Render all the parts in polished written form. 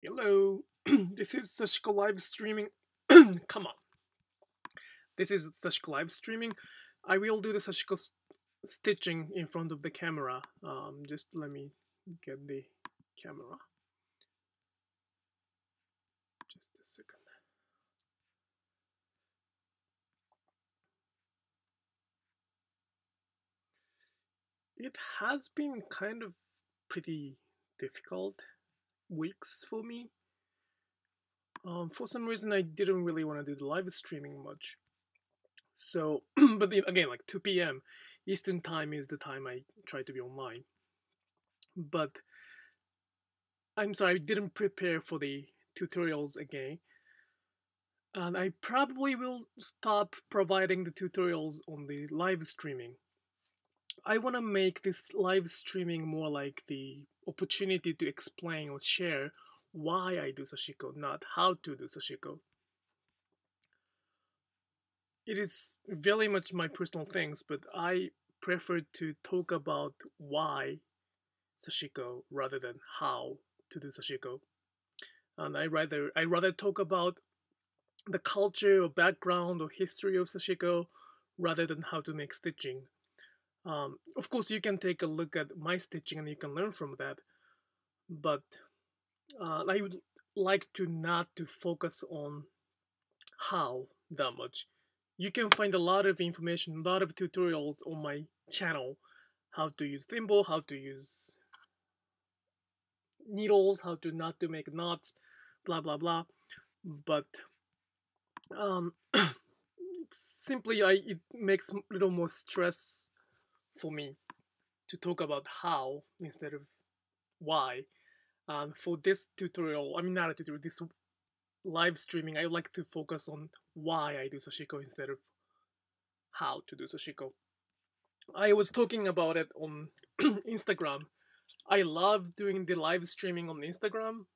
Hello, this is Sashiko live streaming. Come on, this is Sashiko live streaming. I will do the stitching in front of the camera. Just let me get the camera. Just a second. It has been kind of pretty difficult weeks for me. For some reason, I didn't really want to do the live streaming much. So, but again, like 2 p.m. Eastern time is the time I try to be online. But I'm sorry, I didn't prepare for the tutorials again. And I probably will stop providing the tutorials on the live streaming. I want to make this live streaming more like the opportunity to explain or share why I do Sashiko, not how to do Sashiko. It is very much my personal things, but I prefer to talk about why Sashiko rather than how to do Sashiko. And I rather talk about the culture or background or history of Sashiko rather than how to make stitching. Of course, you can take a look at my stitching and you can learn from that, but I would like to not to focus on how that much. You can find a lot of information, a lot of tutorials on my channel, how to use thimble, how to use needles, how to not to make knots, blah blah blah. But um, simply, it makes a little more stress for me to talk about how instead of why. For this tutorial, I mean not a tutorial, this live streaming, I would like to focus on why I do Sashiko instead of how to do Sashiko. I was talking about it on Instagram. I love doing the live streaming on Instagram.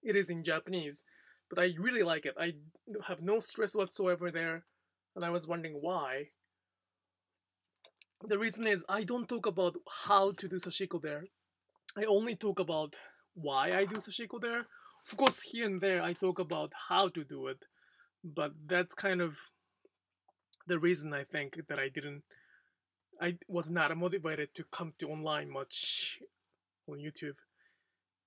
It is in Japanese, but I really like it. I have no stress whatsoever there, and I was wondering why. The reason is I don't talk about how to do Sashiko there. I only talk about why I do Sashiko there. Of course, here and there I talk about how to do it, but that's kind of the reason I think that I was not motivated to come to online much on YouTube.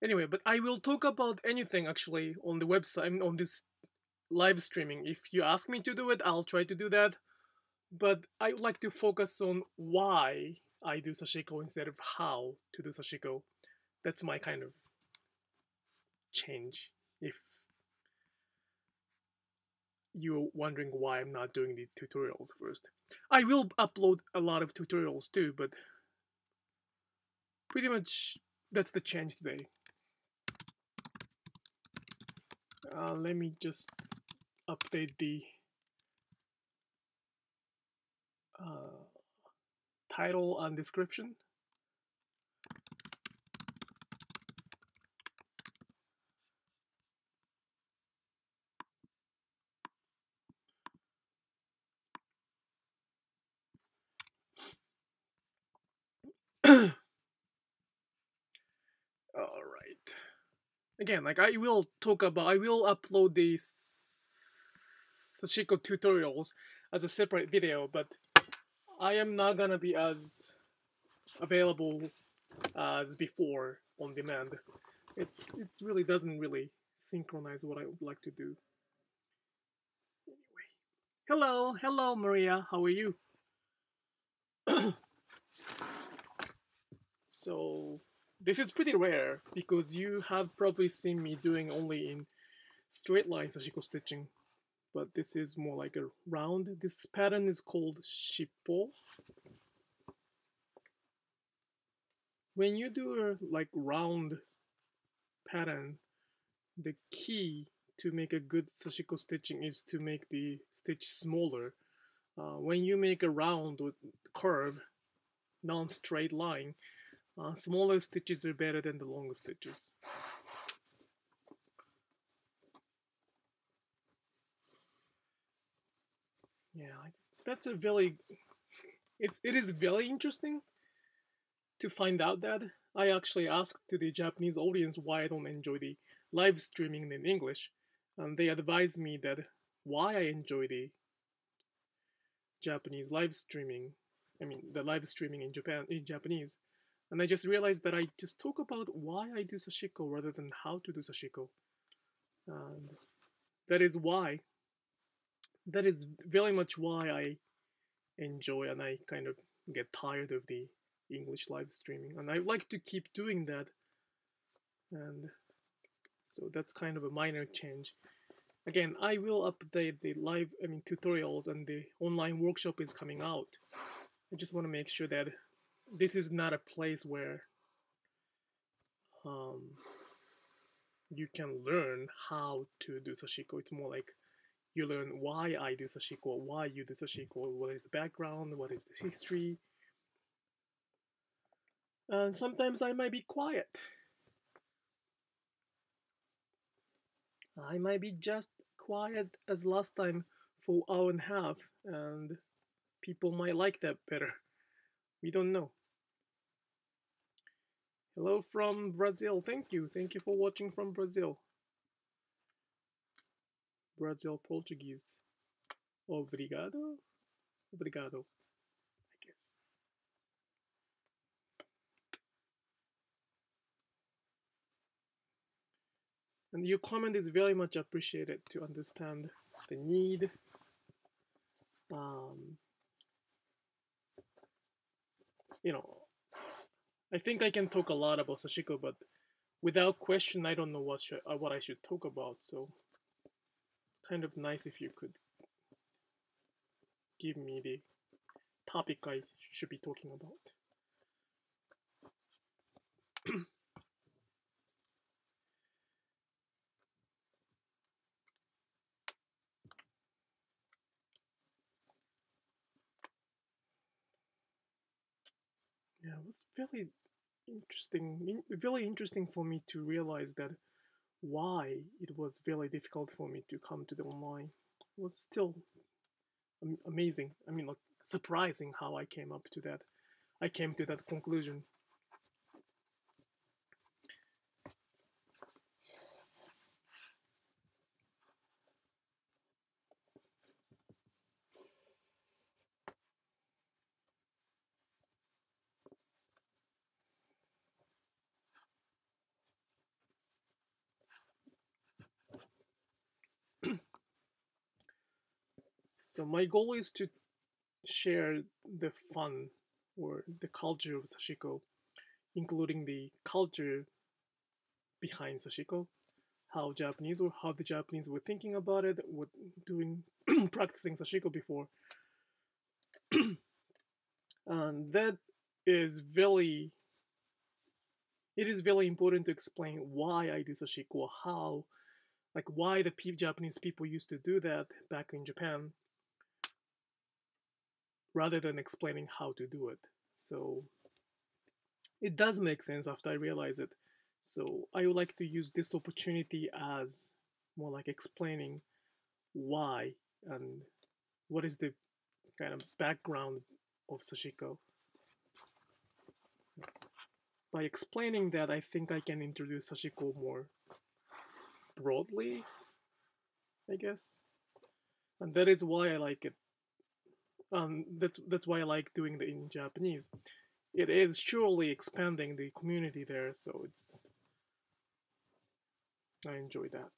Anyway, but I will talk about anything actually on the website, I mean, on this live streaming. If you ask me to do it, I'll try to do that. But I would like to focus on why I do Sashiko instead of how to do Sashiko. That's my kind of change. If you're wondering why I'm not doing the tutorials first, I will upload a lot of tutorials too, but pretty much that's the change today. Let me just update the title and description. All right. Again, like I will upload the Sashiko tutorials as a separate video, but I am not gonna be as available as before on demand. It really doesn't really synchronize what I would like to do. Anyway, hello Maria, how are you? So this is pretty rare because you have probably seen me doing only in straight line Sashiko stitching, but this is more like a round. This pattern is called shippo. When you do a like round pattern, the key to make a good Sashiko stitching is to make the stitch smaller. When you make a round with curve, non-straight line, smaller stitches are better than the longer stitches. Yeah, that's a very it is very interesting to find out that. I actually asked to the Japanese audience why I don't enjoy the live streaming in English, and they advised me that why I enjoy the Japanese live streaming. I mean, the live streaming in Japanese, and I just realized that I just talk about why I do sashiko rather than how to do sashiko, and that is why. That is very much why I enjoy and I kind of get tired of the English live streaming, and I like to keep doing that, and so that's kind of a minor change. Again, I will update the live, tutorials, and the online workshop is coming out. I just want to make sure that this is not a place where you can learn how to do sashiko. It's more like you learn why I do sashiko, why you do sashiko, what is the background, what is the history. And sometimes I might be quiet. I might be just quiet as last time for an hour and a half, and people might like that better. We don't know. Hello from Brazil. Thank you. Thank you for watching from Brazil. Brazil Portuguese. Obrigado. Obrigado, I guess. And your comment is very much appreciated to understand the need. I think I can talk a lot about sashiko, but without question, I don't know what I should talk about. So it's kind of nice if you could give me the topic I should be talking about. Yeah, it was very interesting for me to realize that why it was very difficult for me to come to the online. It was still amazing. I mean, like surprising how I came up to that. I came to that conclusion. So my goal is to share the fun or the culture of sashiko, including the culture behind sashiko, how the Japanese were thinking about it, what doing practicing sashiko before. And that is very it is very important to explain why I do sashiko, why the Japanese people used to do that back in Japan, rather than explaining how to do it. So it does make sense after I realize it. So I would like to use this opportunity as more like explaining why and what is the kind of background of sashiko. By explaining that, I think I can introduce sashiko more broadly, I guess. And that is why I like it. That's why I like doing it in Japanese. It is surely expanding the community there, so I enjoy that.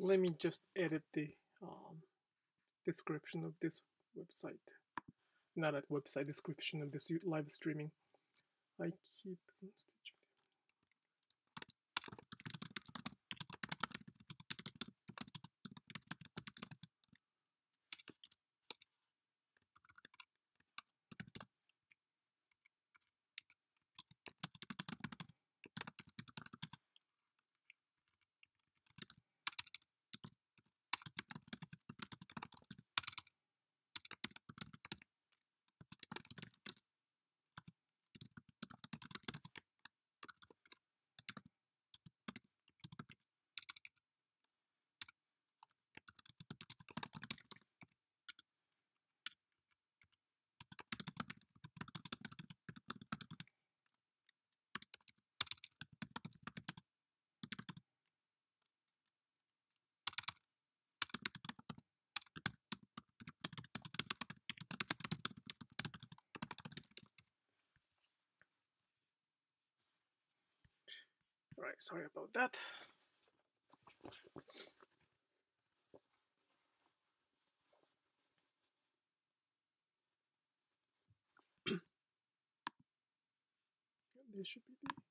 Let me just edit the description of this website. Not a website, description of this live streaming. I keep stitching. Alright, sorry about that. This should be the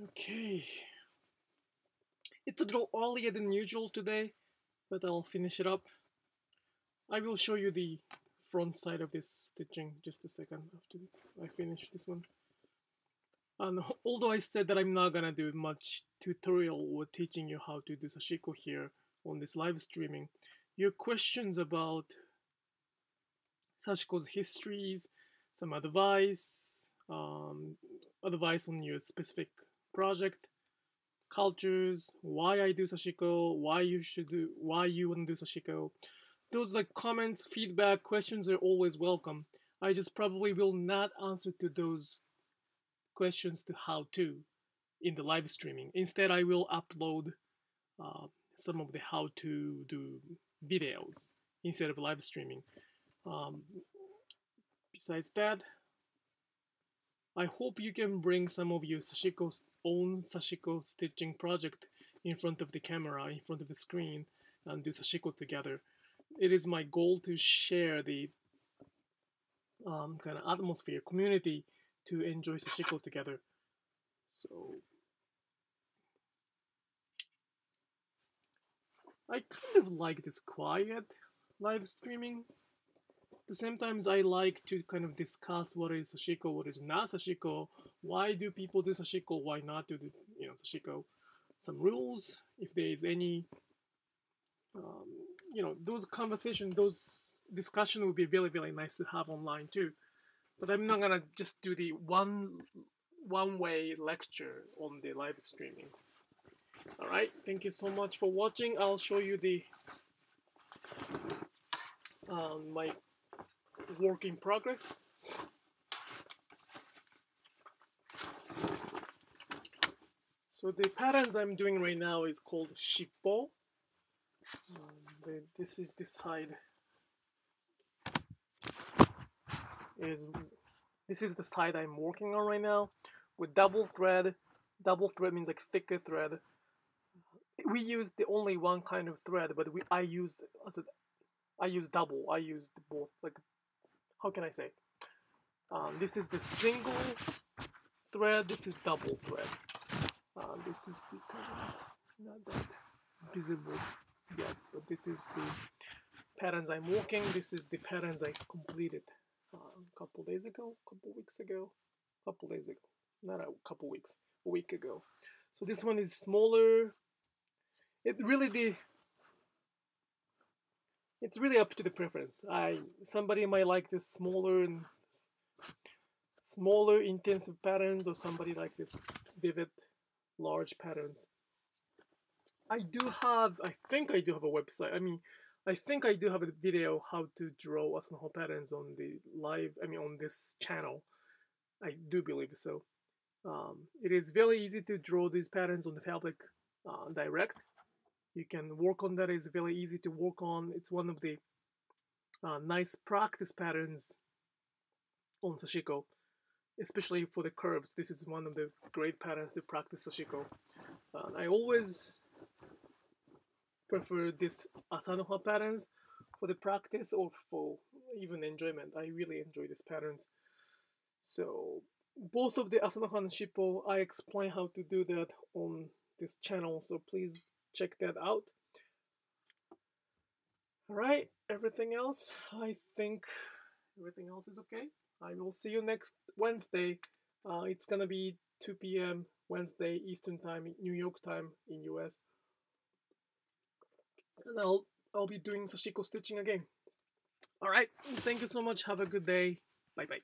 Okay. It's a little earlier than usual today, but I'll finish it up. I will show you the front side of this stitching just a second after I finish this one. And although I said that I'm not gonna do much tutorial or teaching you how to do Sashiko here on this live streaming, your questions about Sashiko's histories, some advice, advice on your specific project, cultures, why I do Sashiko, why you want to do Sashiko. Those like comments, feedback, questions are always welcome. I just probably will not answer to those questions to how to in the live streaming. Instead, I will upload some of the how to do videos instead of live streaming. Besides that, I hope you can bring some of your Sashiko's own Sashiko stitching project in front of the camera, in front of the screen, and do Sashiko together. It is my goal to share the kind of atmosphere, community, to enjoy Sashiko together. So I kind of like this quiet live streaming. At the same time, I like to kind of discuss what is Sashiko, what is not Sashiko, why do people do Sashiko, why not do Sashiko, some rules, if there is any, those conversations, those discussion would be very, very nice to have online too. But I'm not gonna just do the one-way lecture on the live streaming. All right, thank you so much for watching. I'll show you the my work in progress. So the patterns I'm doing right now is called shippo. This is the side. This is the side I'm working on right now with double thread. Double thread means like thicker thread. We used the only one kind of thread, but I used double. I used both. Like, how can I say? This is the single thread. This is double thread. This is the not that visible yet, but this is the patterns I'm working. This is the patterns I completed a couple weeks ago, not a couple weeks, a week ago. So this one is smaller. It's really up to the preference. Somebody might like this smaller intensive patterns, or somebody like this vivid large patterns. I think I do have a website. I think I do have a video how to draw Asanoho patterns on the on this channel. I do believe so. It is very easy to draw these patterns on the fabric direct. You can work on that. It's very easy to work on. It's one of the nice practice patterns on Sashiko, especially for the curves. This is one of the great patterns to practice Sashiko. I always prefer this Asanoha patterns for the practice or for even enjoyment. I really enjoy these patterns. So both of the Asanoha and Shippo, I explain how to do that on this channel, so please check that out. Alright, everything else, I think everything else is okay. I will see you next Wednesday. It's gonna be 2 p.m. Wednesday Eastern Time, New York time in US. And I'll be doing Sashiko stitching again. Alright, thank you so much. Have a good day. Bye bye.